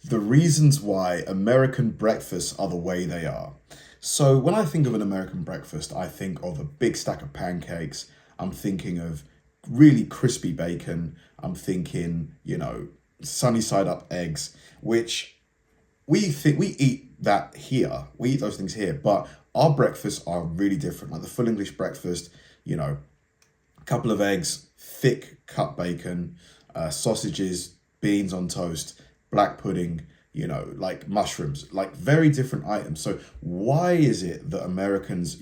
The reasons why American breakfasts are the way they are. So when I think of an American breakfast, I think of a big stack of pancakes. I'm thinking of really crispy bacon. I'm thinking, sunny side up eggs, which we eat that here. We eat those things here, but our breakfasts are really different. Like the full English breakfast, a couple of eggs, thick cut bacon, sausages, beans on toast, black pudding, like mushrooms, like very different items. So why is it that Americans,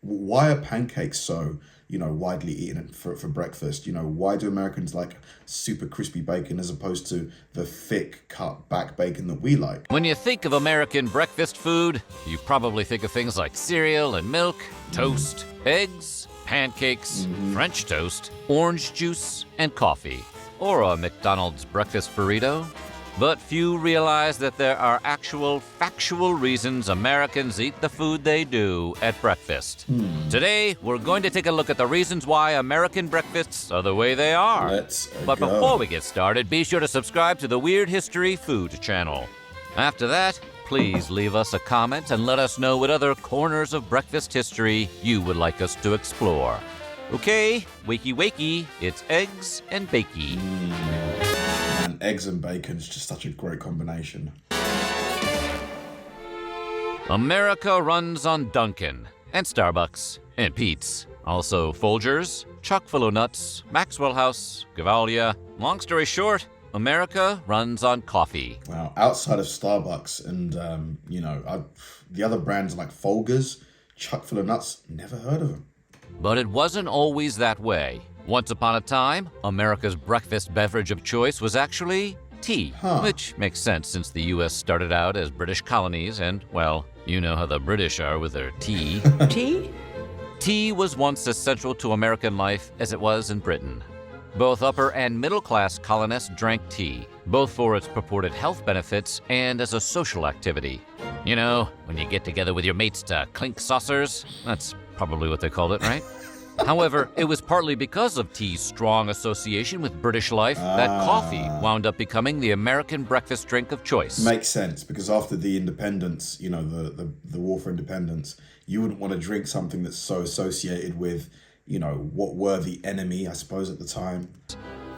why are pancakes so, widely eaten for breakfast? Why do Americans like super crispy bacon as opposed to the thick cut back bacon that we like? When you think of American breakfast food, you probably think of things like cereal and milk, toast, eggs, pancakes, French toast, orange juice, and coffee. Or a McDonald's breakfast burrito. But few realize that there are actual, factual reasons Americans eat the food they do at breakfast. Today, we're going to take a look at the reasons why American breakfasts are the way they are. But before we get started, be sure to subscribe to the Weird History Food channel. After that, please leave us a comment and let us know what other corners of breakfast history you would like us to explore. Okay, wakey wakey, it's eggs and bakey. And eggs and bacon is just such a great combination. America runs on Dunkin' and Starbucks and Pete's. Also Folgers, Chock-full o' Nuts, Maxwell House, Gevalia. Long story short, America runs on coffee. Wow, outside of Starbucks and, the other brands like Folgers, Chock-full o' Nuts, never heard of them. But it wasn't always that way. Once upon a time, America's breakfast beverage of choice was actually tea, which makes sense since the U.S. started out as British colonies and, well, you know how the British are with their tea. Tea? Tea was once as central to American life as it was in Britain. Both upper and middle-class colonists drank tea, both for its purported health benefits and as a social activity. When you get together with your mates to clink saucers, that's probably what they called it, right? However, it was partly because of tea's strong association with British life that coffee wound up becoming the American breakfast drink of choice. Makes sense, because after the independence, the war for independence, you wouldn't want to drink something that's so associated with, what were the enemy, I suppose, at the time.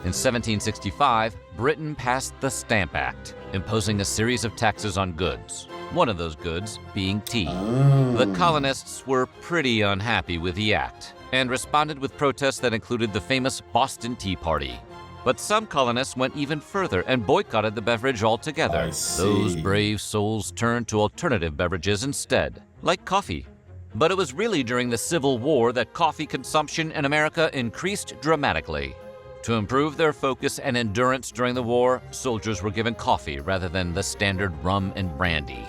In 1765, Britain passed the Stamp Act, imposing a series of taxes on goods. One of those goods being tea. The colonists were pretty unhappy with the act and responded with protests that included the famous Boston Tea Party. But some colonists went even further and boycotted the beverage altogether. Those brave souls turned to alternative beverages instead, like coffee. But it was really during the Civil War that coffee consumption in America increased dramatically. To improve their focus and endurance during the war, soldiers were given coffee rather than the standard rum and brandy.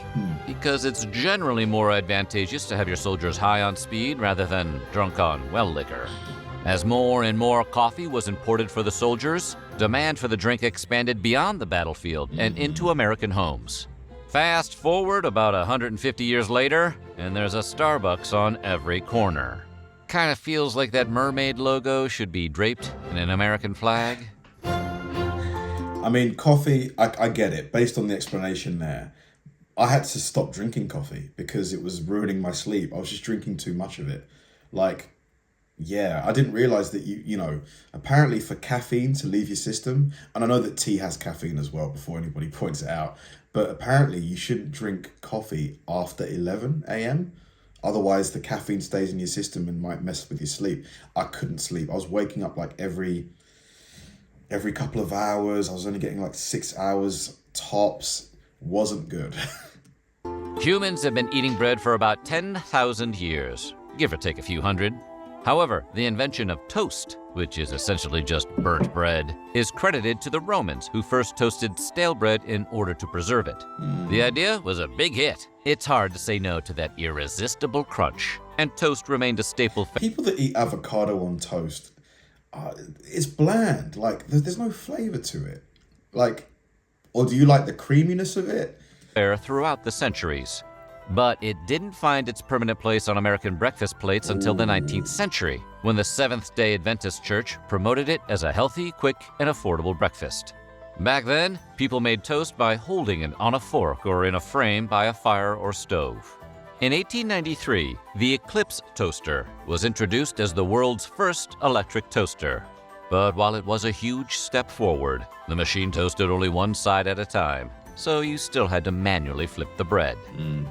Because it's generally more advantageous to have your soldiers high on speed rather than drunk on well liquor. As more and more coffee was imported for the soldiers, demand for the drink expanded beyond the battlefield and into American homes. Fast forward about 150 years later, and there's a Starbucks on every corner. Kind of feels like that mermaid logo should be draped in an American flag. I mean, coffee, I get it. Based on the explanation there, I had to stop drinking coffee because it was ruining my sleep. I was just drinking too much of it. I didn't realize that apparently for caffeine to leave your system, and I know that tea has caffeine as well before anybody points it out, but apparently you shouldn't drink coffee after 11 a.m. Otherwise, the caffeine stays in your system and might mess with your sleep. I couldn't sleep. I was waking up like every couple of hours. I was only getting like 6 hours tops. Wasn't good. Humans have been eating bread for about 10,000 years, give or take a few hundred. However, the invention of toast, which is essentially just burnt bread, is credited to the Romans, who first toasted stale bread in order to preserve it. The idea was a big hit. It's hard to say no to that irresistible crunch, and toast remained a staple. People that eat avocado on toast, it's bland. Like, there's no flavor to it. Or do you like the creaminess of it? Throughout the centuries. But it didn't find its permanent place on American breakfast plates until the 19th century, when the Seventh-day Adventist Church promoted it as a healthy, quick, and affordable breakfast. Back then, people made toast by holding it on a fork or in a frame by a fire or stove. In 1893, the Eclipse toaster was introduced as the world's first electric toaster. But while it was a huge step forward, the machine toasted only one side at a time, so you still had to manually flip the bread,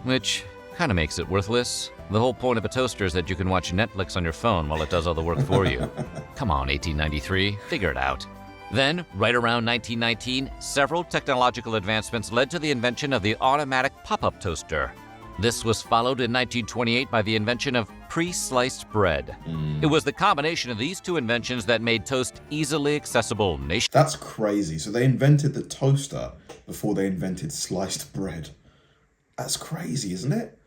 which kind of makes it worthless. The whole point of a toaster is that you can watch Netflix on your phone while it does all the work for you. Come on, 1893, figure it out. Then, right around 1919, several technological advancements led to the invention of the automatic pop-up toaster. This was followed in 1928 by the invention of pre-sliced bread. It was the combination of these two inventions that made toast easily accessible nationwide. That's crazy. So they invented the toaster before they invented sliced bread. That's crazy, isn't it?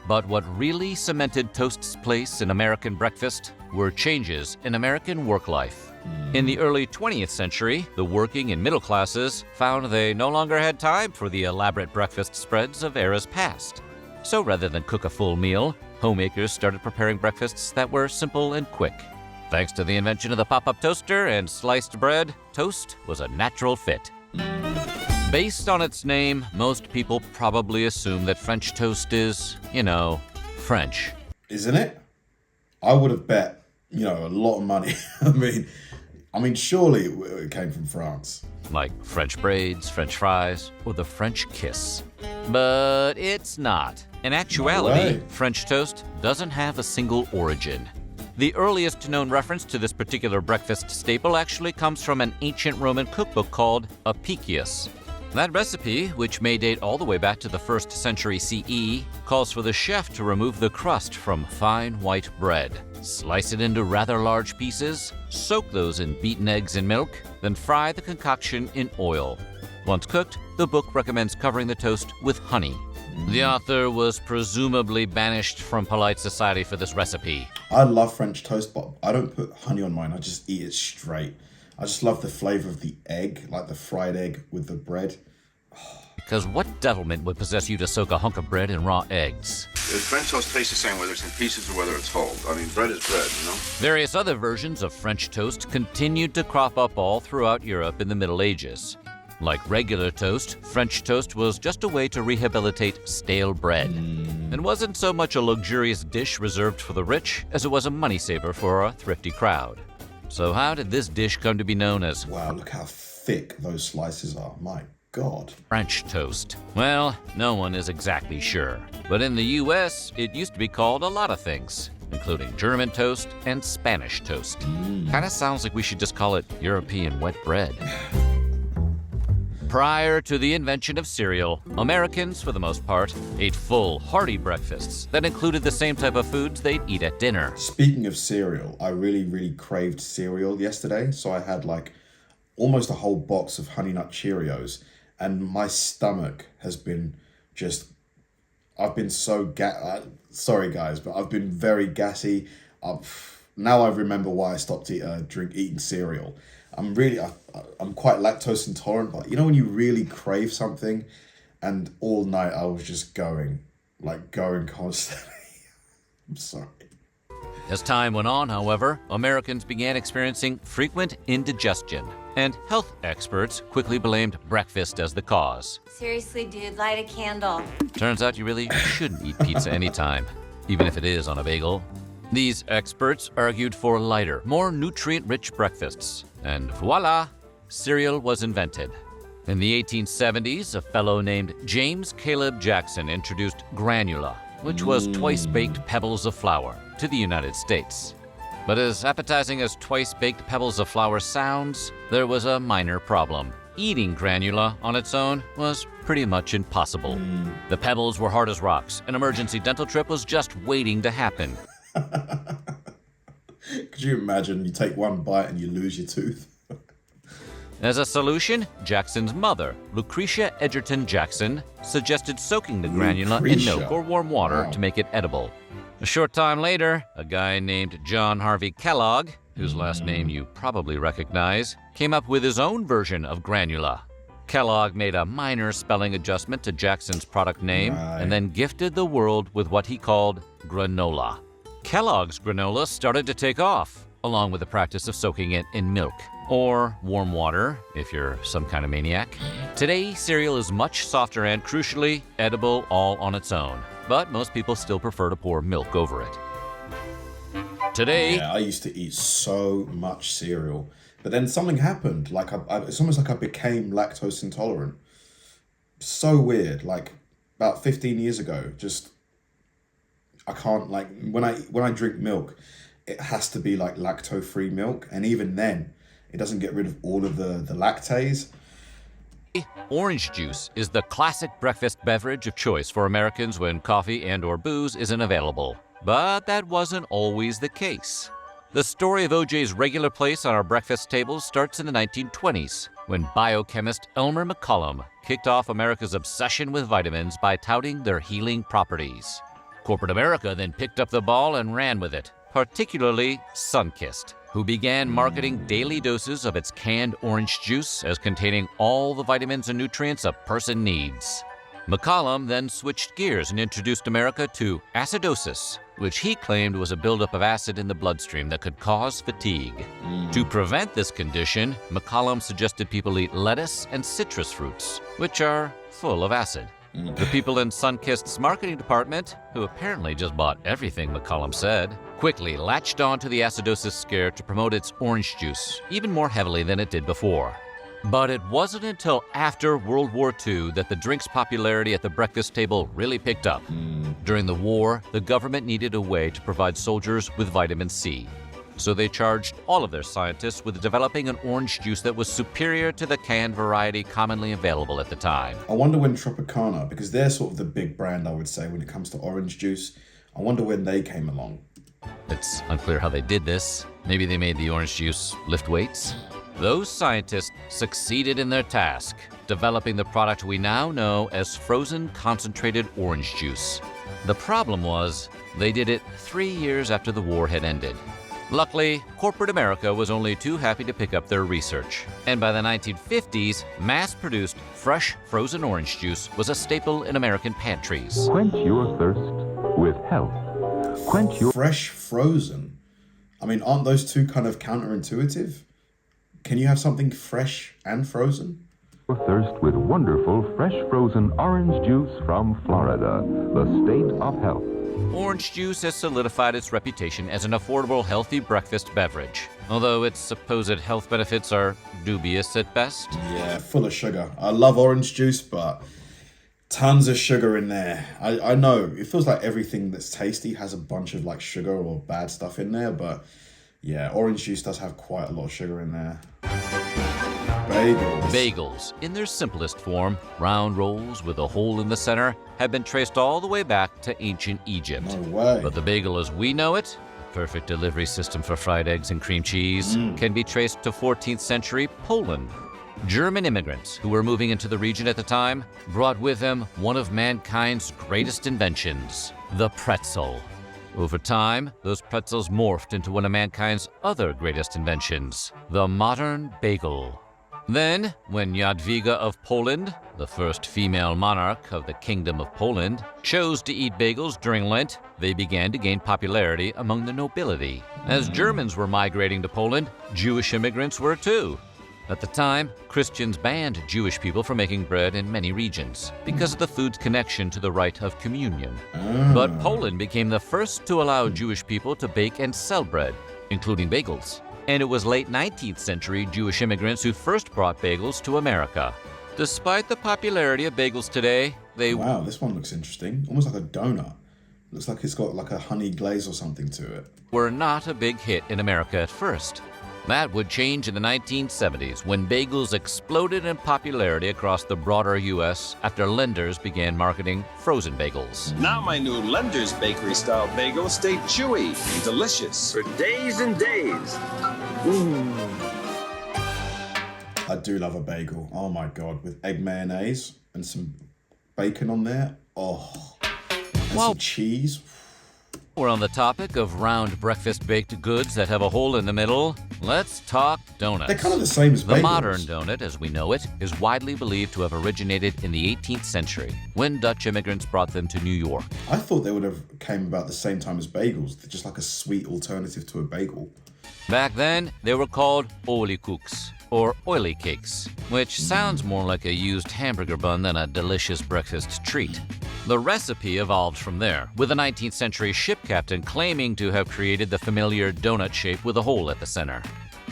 But what really cemented toast's place in American breakfast were changes in American work life. In the early 20th century, the working and middle classes found they no longer had time for the elaborate breakfast spreads of eras past. So rather than cook a full meal, homemakers started preparing breakfasts that were simple and quick. Thanks to the invention of the pop-up toaster and sliced bread, toast was a natural fit. Based on its name, most people probably assume that French toast is, French. Isn't it? I would have bet, a lot of money. I mean, surely it came from France. Like French braids, French fries, or the French kiss. But it's not. In actuality, No way. French toast doesn't have a single origin. The earliest known reference to this particular breakfast staple actually comes from an ancient Roman cookbook called Apicius. That recipe, which may date all the way back to the 1st century CE, calls for the chef to remove the crust from fine white bread, slice it into rather large pieces, soak those in beaten eggs and milk, then fry the concoction in oil. Once cooked, the book recommends covering the toast with honey. The author was presumably banished from polite society for this recipe. I love French toast, but I don't put honey on mine. I just eat it straight. I just love the flavor of the egg, like the fried egg with the bread. Because what devilment would possess you to soak a hunk of bread in raw eggs? French toast tastes the same whether it's in pieces or whether it's whole. I mean, bread is bread, Various other versions of French toast continued to crop up all throughout Europe in the Middle Ages. Like regular toast, French toast was just a way to rehabilitate stale bread, and wasn't so much a luxurious dish reserved for the rich as it was a money saver for a thrifty crowd. So how did this dish come to be known as Wow, look how thick those slices are. My God. French toast? Well, no one is exactly sure. But in the US, it used to be called a lot of things, including German toast and Spanish toast. Kinda sounds like we should just call it European wet bread. Prior to the invention of cereal, Americans, for the most part, ate full, hearty breakfasts that included the same type of foods they'd eat at dinner. Speaking of cereal, I really craved cereal yesterday. So I had almost a whole box of Honey Nut Cheerios. And my stomach has been I've been so sorry guys, but I've been very gassy. Now I remember why I stopped eating cereal. I'm quite lactose intolerant, but when you really crave something, and all night I was just going constantly. I'm sorry. As time went on, however, Americans began experiencing frequent indigestion, and health experts quickly blamed breakfast as the cause. Seriously, dude, light a candle. Turns out you really shouldn't eat pizza anytime, even if it is on a bagel. These experts argued for lighter, more nutrient-rich breakfasts, and voila, cereal was invented. In the 1870s, a fellow named James Caleb Jackson introduced granula, which was twice-baked pebbles of flour, to the United States. But as appetizing as twice-baked pebbles of flour sounds, there was a minor problem. Eating granula on its own was pretty much impossible. The pebbles were hard as rocks. An emergency dental trip was just waiting to happen. Could you imagine you take one bite and you lose your tooth? As a solution, Jackson's mother, Lucretia Edgerton Jackson, suggested soaking the granula in Lucretia. milk or warm water to make it edible. A short time later, a guy named John Harvey Kellogg, whose last name you probably recognize, came up with his own version of granula. Kellogg made a minor spelling adjustment to Jackson's product name and then gifted the world with what he called granola. Kellogg's granola started to take off, along with the practice of soaking it in milk. Or warm water, if you're some kind of maniac. Today, cereal is much softer and, crucially, edible all on its own. But most people still prefer to pour milk over it. Today... Yeah, I used to eat so much cereal. But then something happened. Like it's almost like I became lactose intolerant. So weird. Like about 15 years ago, just... I can't, like, when I drink milk, it has to be like lacto-free milk. And even then, it doesn't get rid of all of the lactase. Orange juice is the classic breakfast beverage of choice for Americans when coffee and/or booze isn't available. But that wasn't always the case. The story of OJ's regular place on our breakfast tables starts in the 1920s, when biochemist Elmer McCollum kicked off America's obsession with vitamins by touting their healing properties. Corporate America then picked up the ball and ran with it, particularly Sunkist, who began marketing daily doses of its canned orange juice as containing all the vitamins and nutrients a person needs. McCollum then switched gears and introduced America to acidosis, which he claimed was a buildup of acid in the bloodstream that could cause fatigue. To prevent this condition, McCollum suggested people eat lettuce and citrus fruits, which are full of acid. The people in Sunkist's marketing department, who apparently just bought everything McCollum said, quickly latched on to the acidosis scare to promote its orange juice even more heavily than it did before. But it wasn't until after World War II that the drink's popularity at the breakfast table really picked up. During the war, the government needed a way to provide soldiers with vitamin C. So they charged all of their scientists with developing an orange juice that was superior to the canned variety commonly available at the time. I wonder when Tropicana, because they're sort of the big brand, I would say, when it comes to orange juice, I wonder when they came along. It's unclear how they did this. Maybe they made the orange juice lift weights. Those scientists succeeded in their task, developing the product we now know as frozen concentrated orange juice. The problem was, they did it 3 years after the war had ended. Luckily, corporate America was only too happy to pick up their research. And by the 1950s, mass-produced fresh frozen orange juice was a staple in American pantries. Quench your thirst with health. Quench your... Fresh frozen? I mean, aren't those two kind of counterintuitive? Can you have something fresh and frozen? thirst with wonderful fresh frozen orange juice from Florida, the state of health. Orange juice has solidified its reputation as an affordable, healthy breakfast beverage, although its supposed health benefits are dubious at best. Yeah, full of sugar. I love orange juice, but tons of sugar in there. I know, it feels like everything that's tasty has a bunch of like sugar or bad stuff in there, but yeah, orange juice does have quite a lot of sugar in there. Bagels. Bagels, in their simplest form, round rolls with a hole in the center, have been traced all the way back to ancient Egypt. No way. But the bagel as we know it, a perfect delivery system for fried eggs and cream cheese, can be traced to 14th century Poland. German immigrants who were moving into the region at the time brought with them one of mankind's greatest inventions, the pretzel. Over time, those pretzels morphed into one of mankind's other greatest inventions, the modern bagel. Then, when Jadwiga of Poland, the first female monarch of the Kingdom of Poland, chose to eat bagels during Lent, they began to gain popularity among the nobility. As Germans were migrating to Poland, Jewish immigrants were too. At the time, Christians banned Jewish people from making bread in many regions because of the food's connection to the rite of communion. But Poland became the first to allow Jewish people to bake and sell bread, including bagels. And it was late 19th century Jewish immigrants who first brought bagels to America. Despite the popularity of bagels today, they... Wow, this one looks interesting. Almost like a donut. Looks like it's got like a honey glaze or something to it. were not a big hit in America at first. That would change in the 1970s when bagels exploded in popularity across the broader U.S. after Lender's began marketing frozen bagels. Now my new Lender's bakery-style bagels stay chewy and delicious for days and days. I do love a bagel. Oh my God, with egg mayonnaise and some bacon on there. Oh, and Wow. some cheese. We're on the topic of round breakfast baked goods that have a hole in the middle. Let's talk donuts. They're kind of the same as bagels. The modern donut, as we know it, is widely believed to have originated in the 18th century, when Dutch immigrants brought them to New York. I thought they would have came about the same time as bagels, just like a sweet alternative to a bagel. Back then, they were called olykoeks, or oily cakes, which sounds more like a used hamburger bun than a delicious breakfast treat. The recipe evolved from there, with a 19th century ship captain claiming to have created the familiar donut shape with a hole at the center.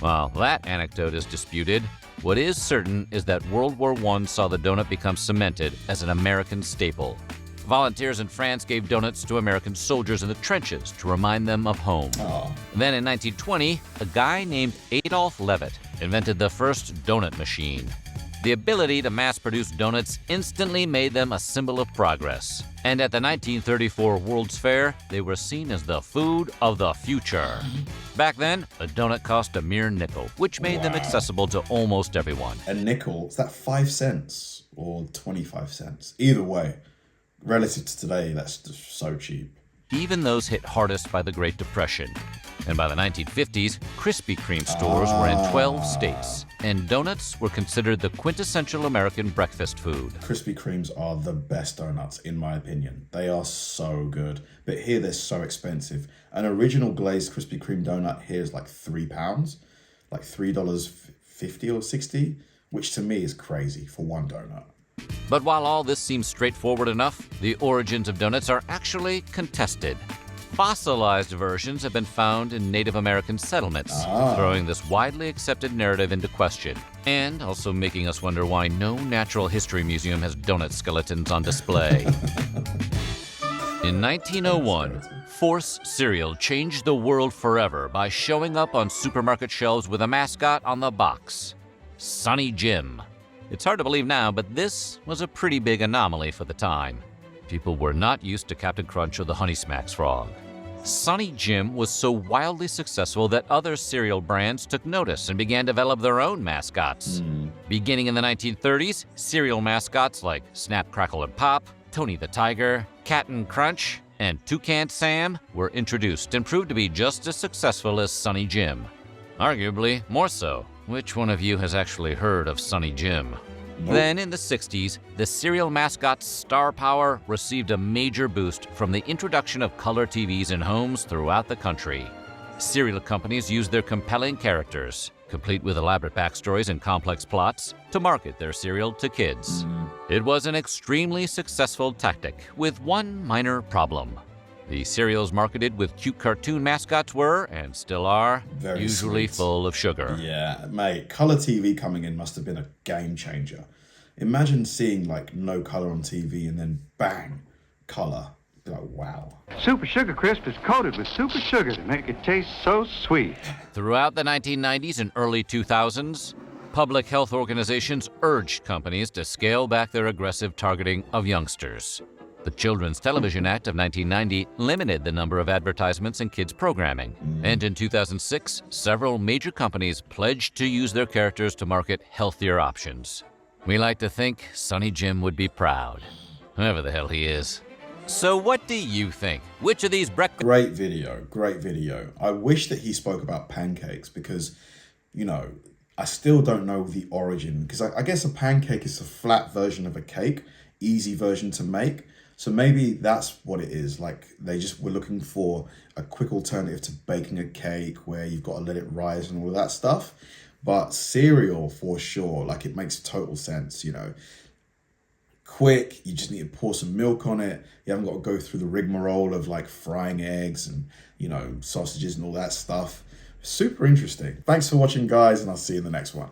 While that anecdote is disputed, what is certain is that World War I saw the donut become cemented as an American staple. Volunteers in France gave donuts to American soldiers in the trenches to remind them of home. Then in 1920, a guy named Adolf Levitt invented the first donut machine. The ability to mass-produce donuts instantly made them a symbol of progress. And at the 1934 World's Fair, they were seen as the food of the future. Back then, a donut cost a mere nickel, which made them accessible to almost everyone. A nickel, is that 5 cents or 25 cents? Either way, relative to today, that's just so cheap. Even those hit hardest by the Great Depression. And by the 1950s, Krispy Kreme stores were in 12 states, and donuts were considered the quintessential American breakfast food. Krispy Kremes are the best donuts, in my opinion. They are so good, but here they're so expensive. An original glazed Krispy Kreme donut here is like £3, like $3.50 or 60, which to me is crazy for one donut. But while all this seems straightforward enough, the origins of donuts are actually contested. Fossilized versions have been found in Native American settlements, throwing this widely accepted narrative into question, and also making us wonder why no natural history museum has donut skeletons on display. In 1901, Force cereal changed the world forever by showing up on supermarket shelves with a mascot on the box: Sunny Jim. It's hard to believe now, but this was a pretty big anomaly for the time. People were not used to Captain Crunch or the Honey Smacks frog. Sunny Jim was so wildly successful that other cereal brands took notice and began to develop their own mascots. Beginning in the 1930s, cereal mascots like Snap, Crackle, and Pop, Tony the Tiger, Captain Crunch, and Toucan Sam were introduced and proved to be just as successful as Sunny Jim. Arguably more so. Which one of you has actually heard of Sunny Jim? Nope. Then in the 60s, the cereal mascot's star power received a major boost from the introduction of color TVs in homes throughout the country. Cereal companies used their compelling characters, complete with elaborate backstories and complex plots, to market their cereal to kids. It was an extremely successful tactic, with one minor problem. The cereals marketed with cute cartoon mascots were, and still are, Very usually sweet. full of sugar. Yeah, mate, colour TV coming in must have been a game changer. Imagine seeing like no colour on TV and then bang, colour. Be like, wow. Super Sugar Crisp is coated with super sugar to make it taste so sweet. Throughout the 1990s and early 2000s, public health organizations urged companies to scale back their aggressive targeting of youngsters. The Children's Television Act of 1990 limited the number of advertisements in kids' programming. And in 2006, several major companies pledged to use their characters to market healthier options. We like to think Sunny Jim would be proud, whoever the hell he is. So what do you think? Which of these breakfast... Great video, great video. I wish that he spoke about pancakes because, you know, I still don't know the origin. Because I guess a pancake is a flat version of a cake, easy version to make. So maybe that's what it is. Like they just were looking for a quick alternative to baking a cake where you've got to let it rise and all of that stuff. But cereal for sure, like it makes total sense, you know. Quick, you just need to pour some milk on it. You haven't got to go through the rigmarole of like frying eggs and, you know, sausages and all that stuff. Super interesting. Thanks for watching, guys, and I'll see you in the next one.